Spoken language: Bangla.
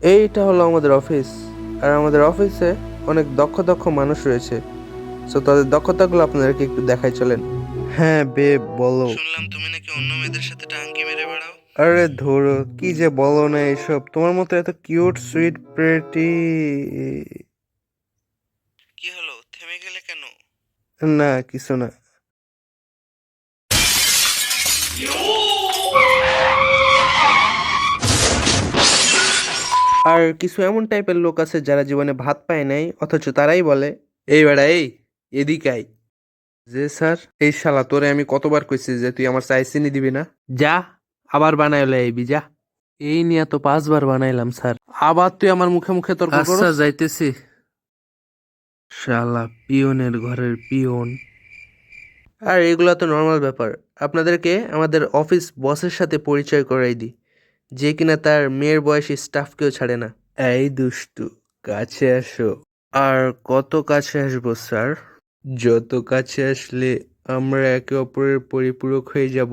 এইটা হলো আমাদের অফিস। আর আমাদের অফিসে অনেক দক্ষ দক্ষ মানুষ রয়েছে। সো তাদের দক্ষতাগুলো আপনাদেরকে একটু দেখাই চলেন। হ্যাঁ বেব, বলো। শুনলাম তুমি নাকি অন্য মেয়েদের সাথে টাঙ্কি মেরে বেড়াও। আরে ধরো, কি যে বলো না এসব। তোমার মতো এত কিউট সুইট প্রেটি। কি হলো, থেমে গেলে কেন? না, কিছু না। আর কিছু এমন টাইপের লোক আছে যারা জীবনে ভাত পায় নাই, অথচ তারাই বলে, এই বেড়া এই, এদিক আই। যে স্যার, এই শালা তোরে আমি কতবার কইছি যে তুই আমার চাই চিনি দিবি না। যা, আবার বানাইলে আইবি যা। এই নিয়ে তো 5 বার বানাইলাম স্যার, আবার তুই আমার মুখে মুখে তর্ক করস। আচ্ছা যাইতেছি। শালা পিয়নের ঘরের পিয়ন। আর এগুলা তো নর্মাল ব্যাপার। আপনাদেরকে আমাদের অফিস বসের সাথে পরিচয় করাই দিই, যে কিনা তার মেয়ের বয়সী স্টাফকেও ছাড়ে না। এই দুষ্টু, কাছে আসো। আর কত কাছে আসবো স্যার? যত কাছে আসলে আমরা একে অপরের পরিপূরক হয়ে যাব।